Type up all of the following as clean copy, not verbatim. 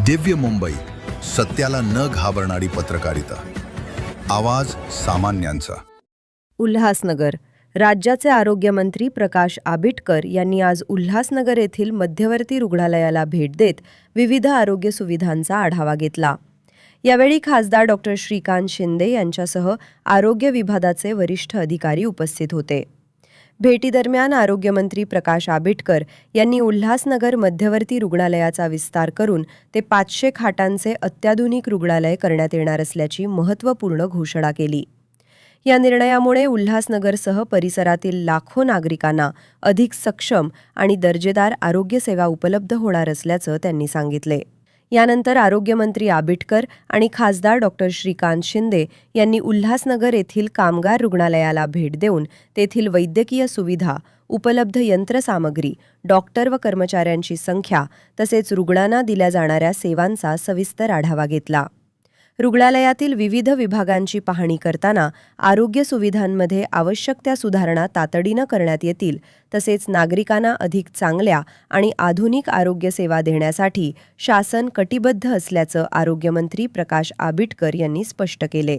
दिव्य मुंबई, सत्याला न घाबरणारी पत्रकारिता. आवाज सामान्यांचा. उल्हासनगर. राज्याचे आरोग्यमंत्री प्रकाश आबिटकर यांनी आज उल्हासनगर येथील मध्यवर्ती रुग्णालयाला भेट देत विविध आरोग्य सुविधांचा आढावा घेतला. यावेळी खासदार डॉ. श्रीकांत शिंदे यांच्यासह आरोग्य विभागाचे वरिष्ठ अधिकारी उपस्थित होते. भेटीदरम्यान आरोग्यमंत्री प्रकाश आबिटकर यांनी उल्हासनगर मध्यवर्ती रुग्णालयाचा विस्तार करून ते 500 खाटांचे अत्याधुनिक रुग्णालय करण्यात येणार असल्याची महत्त्वपूर्ण घोषणा केली. या निर्णयामुळे उल्हासनगरसह परिसरातील लाखो नागरिकांना अधिक सक्षम आणि दर्जेदार आरोग्यसेवा उपलब्ध होणार असल्याचं त्यांनी सांगितले. यानंतर आरोग्यमंत्री आबिटकर आणि खासदार डॉ. श्रीकांत शिंदे यांनी उल्हासनगर येथील कामगार रुग्णालयाला भेट देऊन तेथील वैद्यकीय सुविधा, उपलब्ध यंत्रसामग्री, डॉक्टर व कर्मचाऱ्यांची संख्या तसेच रुग्णांना दिल्या जाणाऱ्या सेवांचा सविस्तर आढावा घेतला. रुग्णालयातील विविध विभागांची पाहणी करताना आरोग्य सुविधांमध्ये आवश्यक त्या सुधारणा तातडीनं करण्यात येतील, तसेच नागरिकांना अधिक चांगल्या आणि आधुनिक आरोग्य सेवा देण्यासाठी शासन कटिबद्ध असल्याचं आरोग्यमंत्री प्रकाश आबिटकर यांनी स्पष्ट केले.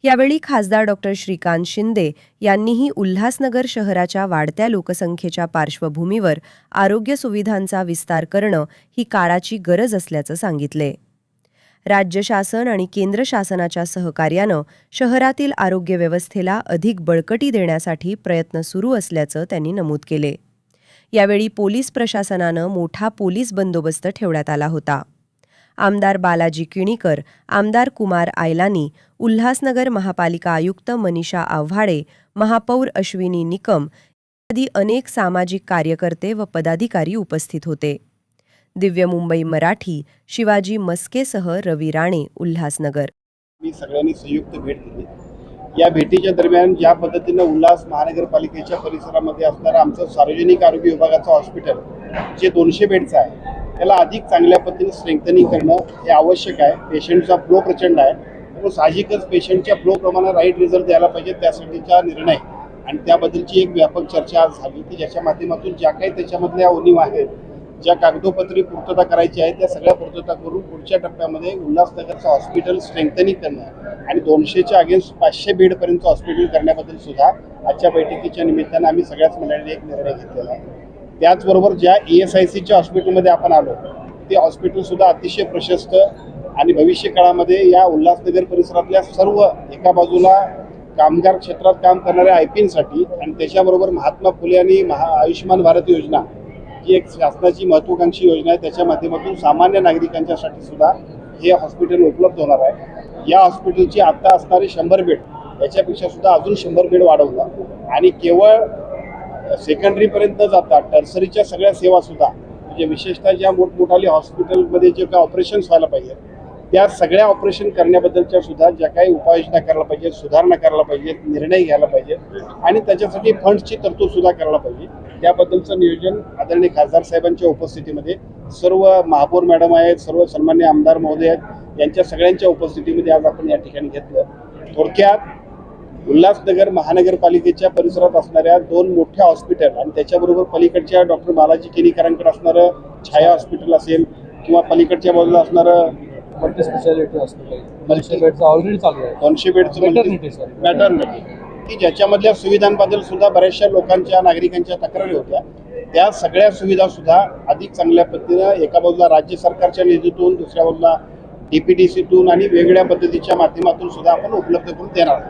यावेळी खासदार डॉ. श्रीकांत शिंदे यांनीही उल्हासनगर शहराच्या वाढत्या लोकसंख्येच्या पार्श्वभूमीवर आरोग्य सुविधांचा विस्तार करणं ही काळाची गरज असल्याचं सांगितले. राज्य शासन आणि केंद्र शासनाच्या सहकार्यानं शहरातील आरोग्य व्यवस्थेला अधिक बळकटी देण्यासाठी प्रयत्न सुरू असल्याचं त्यांनी नमूद केले. यावेळी पोलीस प्रशासनानं मोठा पोलीस बंदोबस्त ठेवण्यात आला होता. आमदार बालाजी किणीकर, आमदार कुमार आयलानी, उल्हासनगर महापालिका आयुक्त मनीषा आव्हाडे, महापौर अश्विनी निकम आदी अनेक सामाजिक कार्यकर्ते व पदाधिकारी उपस्थित होते. दिव्य मुंबई मराठी, शिवाजी मस्केसह रवी राणे, उल्हासनगर. मी सगळ्यांनी संयुक्त भेट दिली. या भेटीच्या दरम्यान ज्या पद्धतीनं उल्हास महानगरपालिकेच्या परिसरामध्ये असणारं आमचं सार्वजनिक आरोग्य विभागाचं हॉस्पिटल जे 200 बेडचं आहे त्याला अधिक चांगल्या पद्धतीने स्ट्रेंथनिंग करणं हे आवश्यक आहे. पेशंटचा फ्लो प्रचंड आहे, त्यामुळे साहजिकच पेशंटच्या फ्लोप्रमाणे राईट रिझल्ट द्यायला पाहिजे, त्यासाठीचा निर्णय आणि त्याबद्दलची एक व्यापक चर्चा आज झाली की ज्याच्या माध्यमातून ज्या काही त्याच्यामधल्या उणीव आहेत, ज्या कागदोपत्री पूर्तता करायची आहे त्या सगळ्या पूर्तता करून पुढच्या टप्प्यामध्ये उल्हासनगरचं हॉस्पिटल स्ट्रेंथनिंग करणं आणि 200च्या अगेन्स्ट 500 बेडपर्यंत हॉस्पिटल करण्याबद्दल सुद्धा आजच्या बैठकीच्या निमित्तानं आम्ही सगळ्याच मंडळांनी एक निर्णय घेतलेला आहे. त्याचबरोबर ज्या ESICच्या हॉस्पिटलमध्ये आपण आलो ते हॉस्पिटलसुद्धा अतिशय प्रशस्त आणि भविष्य काळामध्ये या उल्हासनगर परिसरातल्या सर्व एका बाजूला कामगार क्षेत्रात काम करणाऱ्या IPNसाठी आणि त्याच्याबरोबर महात्मा फुले आणि आयुष्यमान भारत योजना ही एक शासनाची महत्त्वाकांक्षी योजना आहे, त्याच्या माध्यमातून सामान्य नागरिकांच्यासाठी सुद्धा हे हॉस्पिटल उपलब्ध होणार आहे. या हॉस्पिटलची आता असणारे 100 बेड याच्यापेक्षा सुद्धा अजून 100 बेड वाढवतात आणि केवळ सेकंडरीपर्यंत जातात टर्सरीच्या सगळ्या सेवा सुद्धा म्हणजे विशेषतः ज्या मोठमोठाली हॉस्पिटलमध्ये जे काही ऑपरेशन्स व्हायला पाहिजे त्या सगळ्या ऑपरेशन करण्याबद्दलच्या सुद्धा ज्या काही उपाययोजना करायला पाहिजेत, सुधारणा करायला पाहिजेत, निर्णय घ्यायला पाहिजेत आणि त्याच्यासाठी फंड्सची तरतूद सुद्धा करायला पाहिजे. त्याबद्दलचं नियोजन आदरणीय खासदार साहेबांच्या उपस्थितीमध्ये सर्व महापौर मॅडम आहेत, सर्व सन्मान्य आमदार महोदय आहेत, यांच्या सगळ्यांच्या उपस्थितीमध्ये आज आपण या ठिकाणी घेतलं. थोडक्यात उल्हासनगर महानगरपालिकेच्या परिसरात असणाऱ्या 2 मोठ्या हॉस्पिटल आणि त्याच्याबरोबर पलीकडच्या डॉ. बालाजी किणीकरांकडे असणारं छाया हॉस्पिटल असेल किंवा पलीकडच्या बाजूला असणारं मल्टी स्पेशालिटी हॉस्पिटल 200 बेडचं ऑलरेडी चालू आहे. 200 बेडचं मॅटर्निटी की ज्याच्यामधल्या सुविधांबद्दल सुद्धा बऱ्याचशा लोकांच्या नागरिकांच्या तक्रारी होत्या. त्या सगळ्या सुविधा सुद्धा अधिक चांगल्या पद्धतीनं एका बाजूला राज्य सरकारच्या निधीतून, दुसऱ्या बाजूला DPDCतून आणि वेगवेगळ्या पद्धतीच्या माध्यमातून सुद्धा आपण उपलब्ध करून देणार.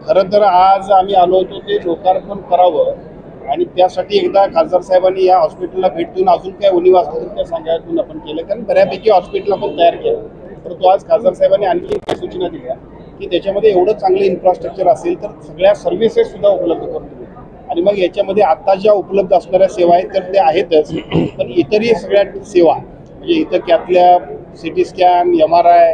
खरं तर आज आम्ही आलो होतो ते लोकार्पण करावं आणि त्यासाठी एकदा खासदार साहेबांनी या हॉस्पिटलला भेट देऊन अजून काय उणीव असतील त्या सांगायला आपण केलं, कारण बऱ्यापैकी हॉस्पिटल आपण तयार केलं. परंतु आज खासदार साहेबांनी आणखी काही सूचना दिल्या की त्याच्यामध्ये एवढं चांगलं इन्फ्रास्ट्रक्चर असेल तर सगळ्या सर्व्हिसेस सुद्धा उपलब्ध करून दिली आणि मग याच्यामध्ये आता ज्या उपलब्ध असणाऱ्या सेवा आहेत तर त्या आहेतच, पण इतरही सगळ्या सेवा म्हणजे इथं त्यातल्या CT स्कॅन, MRI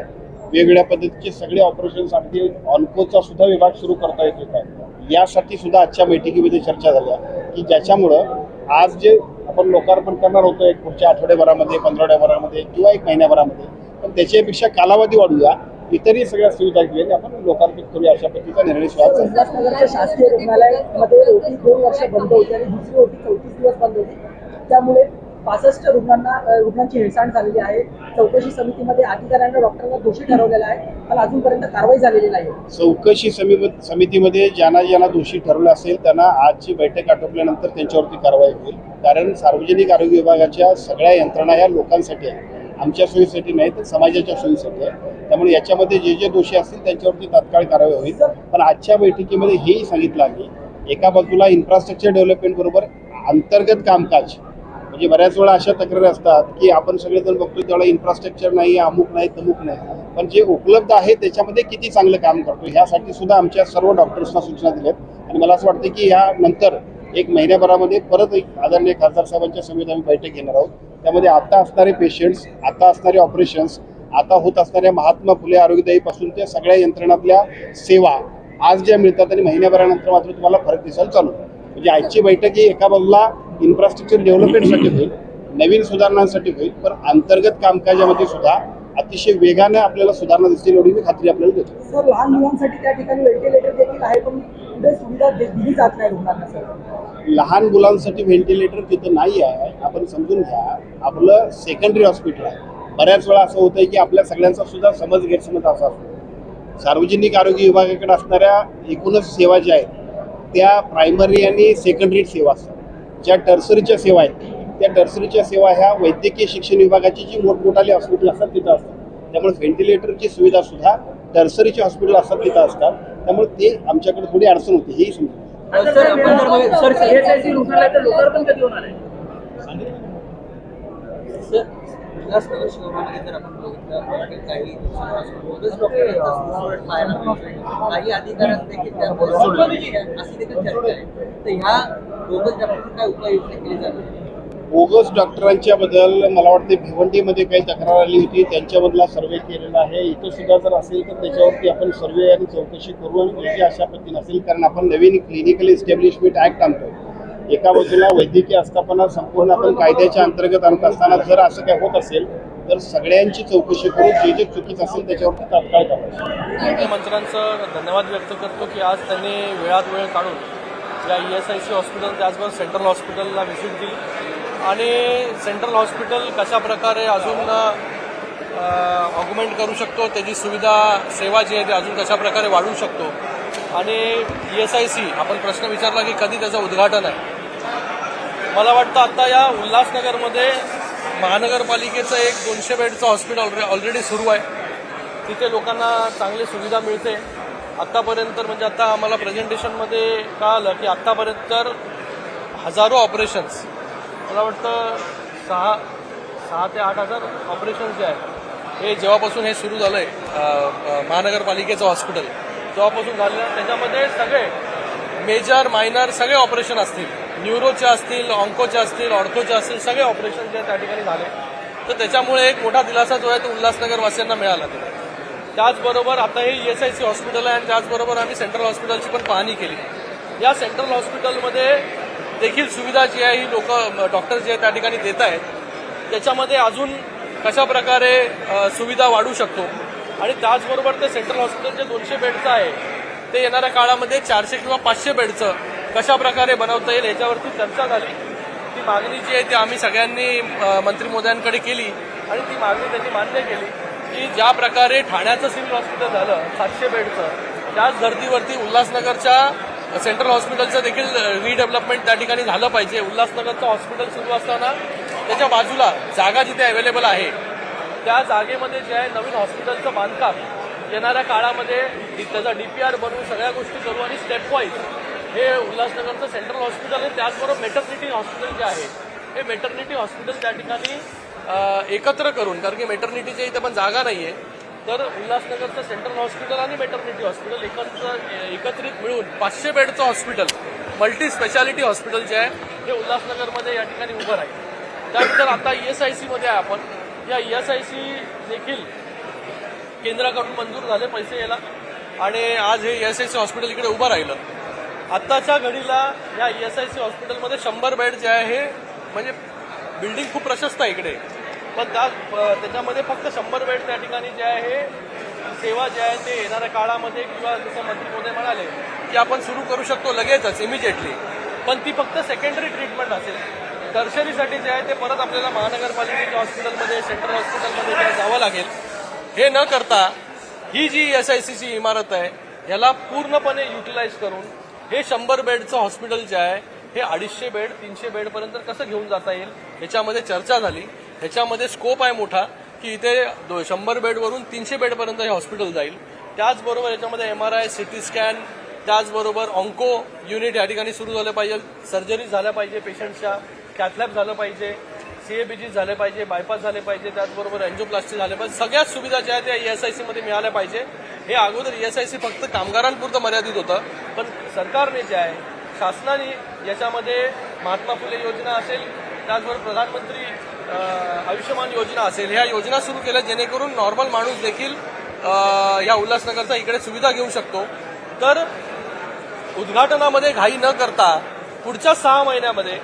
वेगवेगळ्या पद्धतीचे सगळे ऑपरेशन्स अगदी ऑन्कोचा सुद्धा विभाग सुरू करता येत आहे. यासाठी सुद्धा आजच्या बैठकीमध्ये चर्चा झाल्या की ज्याच्यामुळं आज जे आपण लोकार्पण करणार होतो एक पुढच्या आठवड्याभरामध्ये, 15 आठवड्याभरामध्ये किंवा 1 महिन्याभरामध्ये, पण त्याच्यापेक्षा कालावधी वाढूया इतरही सगळ्या सुविधा घेऊन आपण लोकार्पण करूया अशा पद्धतीचा निर्णय श्वास उल्हासनगरच्या शासकीय रुग्णालयामध्ये ओटी 2 वर्ष बंद होती आणि दुसरी ओटी 34 दिवस बंद होती. त्यामुळे 65 रुग्णांची हेळसांड झालेली आहे. चौकशी समितीमध्ये अधिकाऱ्यांना डॉक्टरांना दोषी ठरवलेला आहे, पण अजूनपर्यंत कारवाई झालेली नाही. चौकशी समितीमध्ये ज्यांना दोषी ठरवलं असेल त्यांना आजची बैठक आटोपल्यानंतर त्यांच्यावरती कारवाई होईल. कारण सार्वजनिक आरोग्य विभागाच्या सगळ्या यंत्रणा या लोकांसाठी आहे, आमच्या सोयीसाठी नाही तर समाजाच्या सोयीसाठी आहे. त्यामुळे याच्यामध्ये जे दोषी असतील त्यांच्यावरती तात्काळ कारवाई होईल. पण आजच्या बैठकीमध्ये हेही सांगितलं आहे, एका बाजूला इन्फ्रास्ट्रक्चर डेव्हलपमेंट बरोबर अंतर्गत कामकाज, म्हणजे बऱ्याच वेळा अशा तक्रारी असतात की आपण सगळेजण बघतो तेवढा इन्फ्रास्ट्रक्चर नाही, अमुक नाही तमुक नाही, पण जे उपलब्ध आहे त्याच्यामध्ये किती चांगलं काम करतो ह्यासाठी सुद्धा आमच्या सर्व डॉक्टर्सना सूचना दिल्यात. आणि मला असं वाटतं की यानंतर एक महिन्याभरामध्ये परत एक आदरणीय खासदार साहेबांच्या समितीत आम्ही बैठक घेणार आहोत. त्यामध्ये आता असणारे पेशंट्स, आता असणारे ऑपरेशन्स, आता होत असणाऱ्या महात्मा फुले आरोग्यदायीपासून त्या सगळ्या यंत्रणातल्या सेवा आज ज्या मिळतात आणि महिन्याभरानंतर मात्र तुम्हाला फरक दिसायला चालू. म्हणजे आजची बैठक ही एका बाजूला इन्फ्रास्ट्रक्चर डेव्हलपमेंटसाठी होईल, नवीन सुधारणांसाठी होईल, पण अंतर्गत कामकाजामध्ये सुद्धा अतिशय वेगाने आपल्याला सुधारणा दिसतील एवढी मी खात्री आपल्याला देतो. सर, लहान मुलांसाठी त्या ठिकाणी व्हेंटिलेटर देखील आहे, पण पुढे सुविधा दिली जात नाही रुग्णांना. सर, लहान मुलांसाठी व्हेंटिलेटर तिथं नाही आहे. आपण समजून घ्या, आपलं सेकंडरी हॉस्पिटल आहे. बऱ्याच वेळा असं होतंय की आपल्या सगळ्यांचा सुद्धा समज गैरसमज असा असतो. सार्वजनिक आरोग्य विभागाकडे असणाऱ्या एकूणच सेवा ज्या आहेत त्या प्रायमरी आणि सेकंडरी सेवा असतात. ज्या टर्सरीच्या सेवा आहेत त्या टर्सरीच्या सेवा ह्या वैद्यकीय शिक्षण विभागाची जी मोठमोठाली हॉस्पिटल असतात तिथं असतात. त्यामुळे व्हेंटिलेटरची सुविधा सुद्धा टर्सरीचे हॉस्पिटल असतात तिथं असतात. त्यामुळे ते आमच्याकडे थोडी अडचण होती, हेही समजून. लोकार्पण कधी होणार आहे? उल्हासनगर शहरामध्ये जर आपण बघितलं काही बोगस डॉक्टरांचा पाहायला मिळतो, काही अधिकाऱ्यांना देखील त्या अशी देखील चर्चा आहे. तर ह्या बोगस डॉक्टरांची काय उपाययोजना केली जाते? बोगस डॉक्टरांच्या बद्दल मला वाटते भिवंडीमध्ये काही तक्रार आली होती, त्यांच्यामधला सर्वे केलेला आहे. इथं सुद्धा जर असेल तर त्याच्यावरती आपण सर्वे आणि चौकशी करू आणि योग्य अशा पद्धतीने असेल. कारण आपण नवीन क्लिनिकल इस्टॅब्लिशमेंट ऍक्ट आणतो. एका बाजूला वैद्यकीय आस्थापना संपूर्ण आपण कायद्याच्या अंतर्गत आणत असताना जर असं काय होत असेल तर सगळ्यांची चौकशी करून जे चुकीचं असेल त्याच्यावरती तात्काळ करायचं. मुख्यमंत्र्यांचं धन्यवाद व्यक्त करतो की आज त्यांनी वेळात वेळ काढून या ESIC हॉस्पिटल त्याचबरोबर सेंट्रल हॉस्पिटलला व्हिजिट दिली आणि सेंट्रल हॉस्पिटल कशा प्रकारे अजून ऑग्युमेंट करू शकतो, त्याची सुविधा सेवा जी आहे ती अजून कशा प्रकारे वाढवू शकतो. आणि ESIC आपण प्रश्न विचारला की कधी त्याचं उद्घाटन आहे. मला वाटतं आता या उल्हासनगरमध्ये महानगरपालिकेचं एक 200 बेडचं हॉस्पिटल ऑलरेडी सुरू आहे. तिथे लोकांना चांगली सुविधा मिळते. आत्तापर्यंत म्हणजे आता आम्हाला प्रेझेंटेशनमध्ये कळालं की आत्तापर्यंत तर हजारो ऑपरेशन्स, मला वाटतं 6 ते 8 हजार ऑपरेशन्स जे आहेत हे जेव्हापासून हे सुरू झालं आहे महानगरपालिकेचं हॉस्पिटल जेव्हापासून झालेलं त्याच्यामध्ये सगळे मेजर मायनर सगळे ऑपरेशन असतील, न्यूरोचे असतील, ऑन्कोचे असतील, ऑर्थोचे असतील, सगळे ऑपरेशन जे त्या ठिकाणी झाले. तर त्याच्यामुळे एक मोठा दिलासा जो आहे तो उल्हासनगरवासियांना मिळाला. त्याचबरोबर आता हे ESIC हॉस्पिटल आहे आणि त्याचबरोबर आम्ही सेंट्रल हॉस्पिटलची पण पाहणी केली. या सेंट्रल हॉस्पिटलमध्ये देखील सुविधा जी आहे ही डॉक्टर जे त्या ठिकाणी देत आहेत त्याच्यामध्ये अजून कशा प्रकारे सुविधा वाढू शकतो. आणि त्याचबरोबर ते सेंट्रल हॉस्पिटल जे 200 बेडचं आहे ते येणाऱ्या काळामध्ये 400 किंवा 500 बेडचं कशा प्रकारे बनवता येईल याच्यावरती चर्चा झाली. ती मागणी जी आहे ती आम्ही सगळ्यांनी मंत्री महोदयांकडे केली आणि ती मागणी त्यांनी मान्य केली की ज्या प्रकारे ठाण्याचं सिव्हिल हॉस्पिटल झालं 700 बेडचं, त्याच धर्तीवरती उल्हासनगरच्या सेंट्रल हॉस्पिटलचं देखील रिडेव्हलपमेंट त्या ठिकाणी झालं पाहिजे. उल्हासनगरचं हॉस्पिटल सुरू असताना त्याच्या बाजूला जागा जिथे अवेलेबल आहे त्या जागेमध्ये जे आहे नवीन हॉस्पिटलचं बांधकाम येणाऱ्या काळामध्ये त्याचा DPR बनवून सगळ्या गोष्टी करू आणि स्टेप वाईज हे उल्हासनगरचं सेंट्रल हॉस्पिटल आहे. त्याचबरोबर मेटर्निटी हॉस्पिटल जे आहे हे मेटर्निटी हॉस्पिटल त्या ठिकाणी एकत्र करून, कारण की मेटर्निटीच्या इथे पण जागा नाही आहे, तर उल्हासनगरचं सेंट्रल हॉस्पिटल आणि मेटर्निटी हॉस्पिटल एकत्रित मिळून 500 बेडचं हॉस्पिटल, मल्टी स्पेशालिटी हॉस्पिटल जे आहे हे उल्हासनगरमध्ये या ठिकाणी उभं राहील. त्यानंतर आता ESICमध्ये आहे आपण, या ESIC देखील केंद्राकडून मंजूर झाले पैसे यायला आणि आज हे ESIC हॉस्पिटल इकडे उभं राहिलं. आत्ताच्या घडीला या ESIC हॉस्पिटलमध्ये 100 बेड जे आहे हे म्हणजे बिल्डिंग खूप प्रशस्त आहे इकडे, पण त्याच्यामध्ये फक्त 100 बेड त्या ठिकाणी जे आहे सेवा जे आहे ते येणाऱ्या काळामध्ये किंवा जसं मंत्री महोदय म्हणाले की आपण सुरू करू शकतो लगेचच इमिजिएटली, पण ती फक्त सेकंडरी ट्रीटमेंट असेल. टर्शरीसाठी जे आहे ते परत आपल्याला महानगरपालिकेच्या हॉस्पिटलमध्ये, सेंट्रल हॉस्पिटलमध्ये जावं लागेल. हे न करता ही जी SICची इमारत आहे याला पूर्णपणे युटिलाइज करून हे 100 बेडचं हॉस्पिटल जे आहे हे 250 बेड 300 बेडपर्यंत कसं घेऊन जाता येईल ह्याच्यामध्ये चर्चा झाली. ह्याच्यामध्ये स्कोप आहे मोठा की इथे 100 बेडवरून 300 बेडपर्यंत हे हॉस्पिटल जाईल. त्याचबरोबर याच्यामध्ये MRI, CT स्कॅन, त्याचबरोबर ऑन्को युनिट या ठिकाणी सुरू झालं पाहिजे, सर्जरीज झाल्या पाहिजे पेशंटच्या, कॅथलॅब झालं पाहिजे, CABG झाले पाहिजे, बायपास झाले पाहिजे, त्याचबरोबर एन्जिओप्लास्टी झाले पाहिजे. सगळ्याच सुविधा ज्या आहेत त्या ESICमध्ये मिळाल्या पाहिजे. हे अगोदर ESIC फक्त कामगारांपुरतं मर्यादित होतं, पण सरकारने जे आहे शासनाने याच्यामध्ये महात्मा फुले योजना असेल, त्याचबरोबर प्रधानमंत्री आयुष्यमान योजना असेल, ह्या योजना सुरू केल्या जेणेकरून नॉर्मल माणूस देखील या उल्हासनगरचा इकडे सुविधा घेऊ शकतो. तर उद्घाटनामध्ये घाई न करता पुढच्या 6 महिन्यामध्ये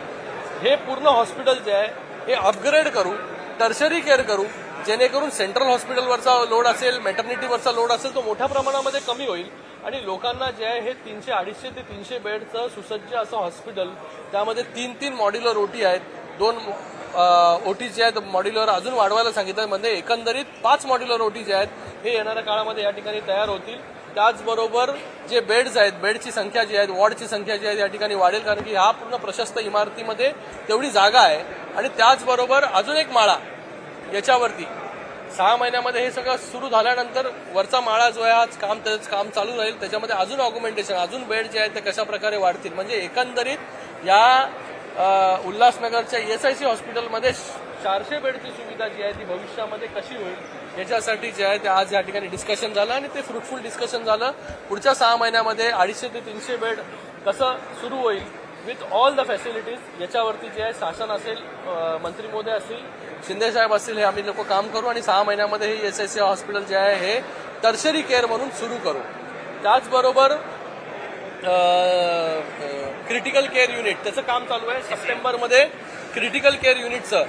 हे पूर्ण हॉस्पिटल जे आहे हे अपग्रेड करू, टर्शरी केअर करू, जेणेकरून सेंट्रल हॉस्पिटलवरचा लोड असेल, मॅटर्निटीवरचा लोड असेल तो मोठ्या प्रमाणामध्ये कमी होईल आणि लोकांना जे आहे हे 250 ते 300 बेडचं सुसज्ज असं हॉस्पिटल, त्यामध्ये 3 मॉड्युलर OT आहेत, 2 OT जे आहेत मॉड्युलर अजून वाढवायला सांगितलं, म्हणजे एकंदरीत 5 मॉड्युलर OT जे आहेत हे येणाऱ्या काळामध्ये या ठिकाणी तयार होतील. त्याचबरोबर जे बेड्स आहेत, बेडची संख्या जी आहे, वॉर्डची संख्या जी आहे या ठिकाणी वाढेल, कारण की ह्या पूर्ण प्रशस्त इमारतीमध्ये तेवढी जागा आहे. आणि त्याचबरोबर अजून एक माळा याच्यावरती 6 महिन्यामध्ये हे सगळं सुरू झाल्यानंतर वरचा माळा जो आहे आज काम चालू राहील, त्याच्यामध्ये अजून ऑग्युमेंटेशन, अजून बेड जे आहेत ते कशा प्रकारे वाढतील. म्हणजे एकंदरीत या उल्हासनगरच्या ESIC हॉस्पिटलमध्ये 400 बेडची सुविधा जी आहे ती भविष्यामध्ये कशी होईल याच्यासाठी जे आहे ते आज या ठिकाणी डिस्कशन झालं आणि ते फ्रुटफुल डिस्कशन झालं. पुढच्या 6 महिन्यामध्ये 250 ते 300 बेड कसं सुरू होईल विथ ऑल द फॅसिलिटीज याच्यावरती जे आहे शासन असेल, मंत्री महोदय असतील, शिंदे साहेब असतील, हे आम्ही लोक काम करू आणि 6 महिन्यामध्ये हे SIC हॉस्पिटल जे आहे हे टर्शरी केअर म्हणून सुरू करू. त्याचबरोबर क्रिटिकल केअर युनिट त्याचं काम चालू आहे. सप्टेंबरमध्ये क्रिटिकल केअर युनिटचं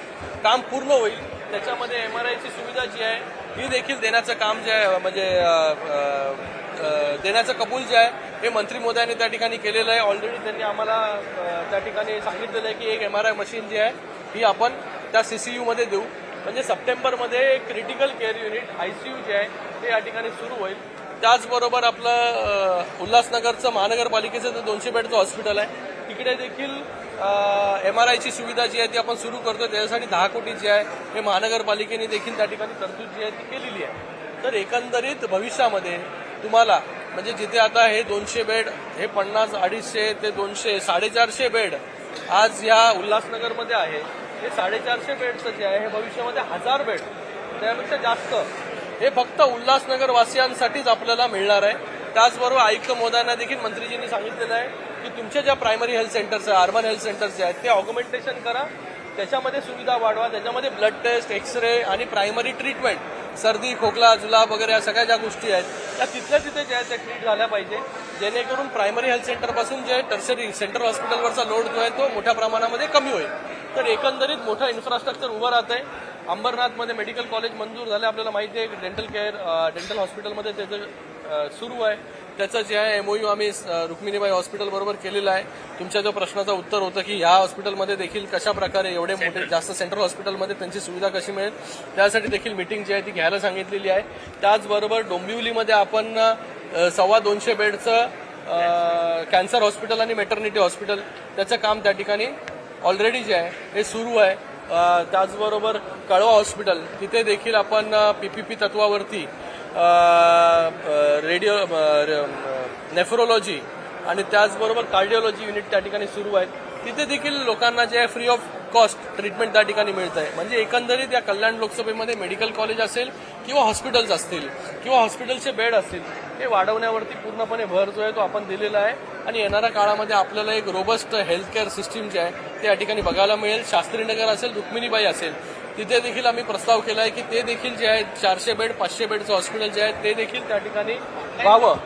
काम पूर्ण होईल. त्याच्यामध्ये MRIची सुविधा जी आहे ही देखील देण्याचं काम जे आहे, म्हणजे देण्याचं कबूल जे आहे हे मंत्री महोदयांनी त्या ठिकाणी केलेलं आहे. ऑलरेडी त्यांनी आम्हाला त्या ठिकाणी सांगितलेलं आहे की एक MRI मशीन जी आहे ही आपण त्या CCUमध्ये देऊ. म्हणजे सप्टेंबरमध्ये क्रिटिकल केअर युनिट ICU जे आहे ते या ठिकाणी सुरू होईल. त्याचबरोबर आपलं उल्हासनगरचं महानगरपालिकेचं जे 200 बेडचं हॉस्पिटल आहे तिकडे देखील MRIची सुविधा जी आहे ती आपण सुरू करतो. त्याच्यासाठी 10 कोटी जे आहे हे महानगरपालिकेने देखील त्या ठिकाणी तरतूद जी आहे ती केलेली आहे. तर एकंदरीत भविष्यामध्ये तुम्हाला म्हणजे जिथे आता हे 200 बेड हे 50, 250 ते 200, 450 बेड आज या उल्हासनगरमध्ये आहे, हे 450 बेडचं जे आहे हे भविष्यामध्ये 1000 बेड त्यापेक्षा जास्त हे फक्त उल्हासनगर वासियांसाठीच आपल्याला मिळणार आहे. त्याचबरोबर आयुक्त महोदयांना देखील मंत्रीजींनी सांगितलेलं आहे की तुमच्या ज्या प्रायमरी हेल्थ सेंटर्स आहे, अर्बन हेल्थ सेंटर्स जे आहेत ते ऑग्युमेंटेशन करा, त्याच्यामध्ये सुविधा वाढवा, त्याच्यामध्ये ब्लड टेस्ट, एक्सरे आणि प्रायमरी ट्रीटमेंट, सर्दी, खोकला, जुलाब वगैरे या सगळ्या ज्या गोष्टी आहेत त्या तिथल्या तिथे ज्या आहेत त्या ट्रीट झाल्या पाहिजे, जेणेकरून प्रायमरी हेल्थ सेंटरपासून जे टर्शरी सेंट्रल हॉस्पिटलवरचा लोड जो आहे तो मोठ्या प्रमाणामध्ये कमी होईल. तर एकंदरीत मोठं इन्फ्रास्ट्रक्चर उभं राहत आहे. अंबरनाथमध्ये मेडिकल कॉलेज मंजूर झालं, आपल्याला माहिती आहे. डेंटल हॉस्पिटलमध्ये त्याचं सुरू आहे. त्याचं जे आहे MOU आम्ही रुक्मिणीबाई हॉस्पिटल बरोबर केलेलं आहे. तुमच्या जो प्रश्नाचं उत्तर होतं की ह्या हॉस्पिटलमध्ये देखील कशा प्रकारे एवढे मोठे जास्त सेंट्रल हॉस्पिटलमध्ये त्यांची सुविधा कशी मिळेल त्यासाठी देखील मीटिंग जी आहे ती घ्यायला सांगितलेली आहे. त्याचबरोबर डोंबिवलीमध्ये आपण 225 बेडचं कॅन्सर हॉस्पिटल आणि मेटर्निटी हॉस्पिटल त्याचं काम त्या ठिकाणी ऑलरेडी जे आहे हे सुरू आहे. त्याचबरोबर कळवा हॉस्पिटल तिथे देखील आपण PPP तत्वावरती रेडिओ नेफ्रोलॉजी आणि त्याचबरोबर कार्डिओलॉजी युनिट त्या ठिकाणी सुरू आहेत. तिथे देखील लोकांना जे आहे फ्री ऑफ कॉस्ट ट्रीटमेंट त्या ठिकाणी मिळत आहे. म्हणजे एकंदरीत या कल्याण लोकसभेमध्ये मेडिकल कॉलेज असेल किंवा हॉस्पिटल्स असतील किंवा हॉस्पिटलचे बेड असतील हे वाढवण्यावरती पूर्णपणे भर जो आहे तो आपण दिलेला आहे. आणि येणाऱ्या काळामध्ये आपल्याला एक रोबस्ट हेल्थ केअर सिस्टीम जे आहे ते या ठिकाणी बघायला मिळेल. शास्त्रीनगर असेल, रुक्मिणीबाई असेल, तिथे देखील आम्ही प्रस्ताव केला आहे की ते देखील जे आहे 400 बेड 500 बेडचं हॉस्पिटल जे आहे ते देखील त्या ठिकाणी व्हावं.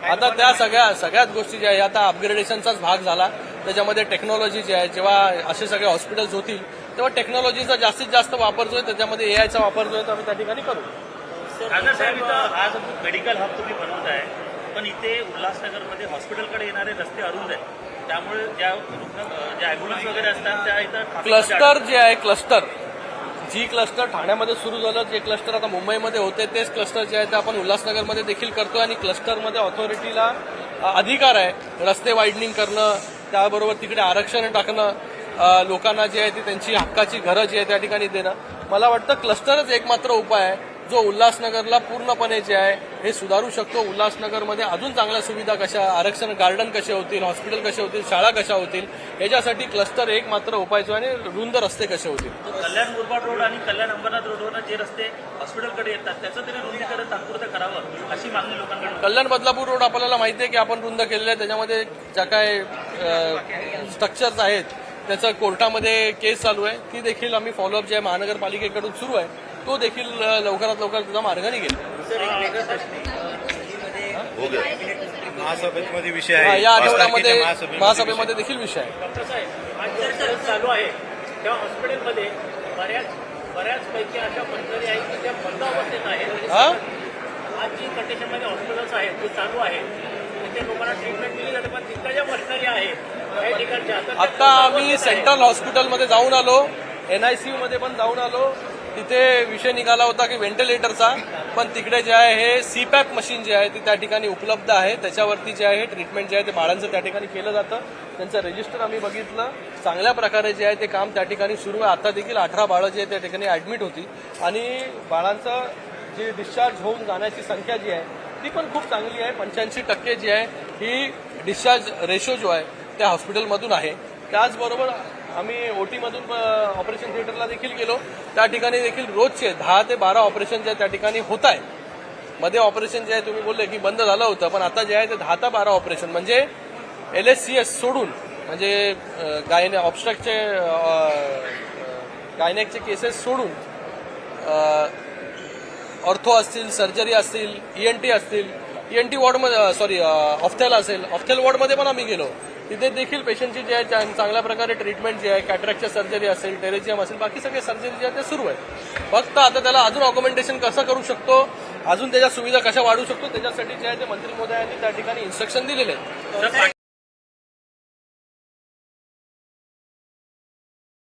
आता त्या सगळ्याच गोष्टी ज्या आहे आता अपग्रेडेशनचाच भाग झाला. त्याच्यामध्ये टेक्नॉलॉजी जी आहे, जेव्हा असे सगळे हॉस्पिटल्स होतील तेव्हा टेक्नॉलॉजीचा जास्तीत जास्त वापर जो आहे त्याच्यामध्ये एआयचा वापर जो आहे तो आम्ही त्या ठिकाणी करू. खासदार साहेब, इथं आज मेडिकल हब तुम्ही बनवत आहे, पण इथे उल्हासनगरमध्ये हॉस्पिटलकडे येणारे रस्ते अरुंद आहेत, त्यामुळे ज्या ॲम्ब्युलन्स वगैरे असतात त्या इथं क्लस्टर जे आहे जी क्लस्टर ठाण्यामध्ये सुरू झालं, जे क्लस्टर आता मुंबईमध्ये होते तेच क्लस्टर जे आहे ते आपण उल्हासनगरमध्ये देखील करतो. आणि क्लस्टरमध्ये ऑथॉरिटीला अधिकार आहे रस्ते वाईडनिंग करणं, त्याबरोबर तिकडे आरक्षण टाकणं, लोकांना जे आहे ती त्यांची हक्काची घरं जी आहे त्या ठिकाणी देणं. मला वाटतं क्लस्टरच एकमात्र उपाय आहे जो उल्हासनगरला पूर्णपणे जे आहे हे सुधारू शकतो. उल्हासनगरमध्ये अजून चांगल्या सुविधा कशा, आरक्षण गार्डन कसे होतील, हॉस्पिटल कसे होतील, शाळा कशा होतील, याच्यासाठी क्लस्टर एकमात्र उपाय जो आहे आणि रुंद रस्ते कसे होतील. कल्याण मुरबाड रोड आणि कल्याण अंबरनाथ रोडवर जे रस्ते हॉस्पिटलकडे येतात त्याचं तरी रुंदीकरण तात्पुरतं करावं अशी मागणी लोकांकडे. कल्याण बदलापूर रोड आपल्याला माहिती आहे की आपण रुंद केलेला आहे. त्याच्यामध्ये ज्या काय स्ट्रक्चर्स आहेत त्याचं कोर्टामध्ये केस चालू आहे, ती देखील आम्ही फॉलोअप जे आहे महानगरपालिकेकडून सुरू आहे तो देखील लवकरात लवकर त्याचा मार्ग निघेल. महासभेमध्ये विषय हा, आहे, या 5 आठवड्यामध्ये तारखेच्या महासभेमध्ये देखील विषय आहे. डॉक्टर साहेब, आज जर चालू आहे तेव्हा हॉस्पिटलमध्ये बऱ्याचपैकी अशा मशिनरी आहेत की त्या बंद अवस्थेत आहेत. हा? आज जी कंडिशनमध्ये हॉस्पिटल्स आहेत ते चालू आहे, तिथे लोकांना ट्रीटमेंट दिली जाते, पण तिथल्या ज्या मशिनरी आहेत काही ठिकाणच्या आता आम्ही सेंट्रल हॉस्पिटलमध्ये जाऊन आलो, NICU मध्ये पण जाऊन आलो. तिथे विषय निघाला होता की व्हेंटिलेटरचा, पण तिकडे जे आहे हे CPAP मशीन जे आहे ती त्या ठिकाणी उपलब्ध आहे. त्याच्यावरती जे आहे ट्रीटमेंट जे आहे ते बाळांचं त्या ठिकाणी केलं जातं. त्यांचं रजिस्टर आम्ही बघितलं, चांगल्या प्रकारे जे आहे ते काम त्या ठिकाणी सुरू आहे. आता देखील 18 बाळं जे आहे त्या ठिकाणी ॲडमिट होती आणि बाळांचं जी डिस्चार्ज होऊन जाण्याची संख्या जी आहे ती पण खूप चांगली आहे. 85% जी आहे ही डिस्चार्ज रेशो जो आहे त्या हॉस्पिटलमधून आहे. त्याचबरोबर आम्ही OT-मधून ऑपरेशन थिएटरला देखील गेलो. त्या ठिकाणी देखील रोजचे 10 ते 12 ऑपरेशन जे त्या ठिकाणी होत आहे. मध्ये ऑपरेशन जे आहे तुम्ही बोलले की बंद झालं होतं, पण आता जे आहे ते 10 ते 12 ऑपरेशन म्हणजे LSCS सोडून म्हणजे ऑब्स्ट्रक्टचे गायनेकचे केसेस सोडून ऑर्थो असतील, सर्जरी असतील, ENT असतील, ENT वॉर्डमध्ये ऑफ्थेल असेल, ऑफ्थेल वॉर्डमध्ये पण आम्ही गेलो. तिथे देखील पेशंटची जे आहे चांगल्या प्रकारे ट्रीटमेंट जी आहे, कॅटरॅक्टच्या सर्जरी असेल, टेरेजियम असेल, बाकी सगळे सर्जरी जे आहे ते सुरू आहे. फक्त आता त्याला अजून ऑगमेंटेशन कसं करू शकतो, अजून त्याच्या सुविधा कशा वाढवू शकतो त्याच्यासाठी जे आहे ते मंत्री महोदयांनी त्या ठिकाणी इन्स्ट्रक्शन दिलेले आहेत.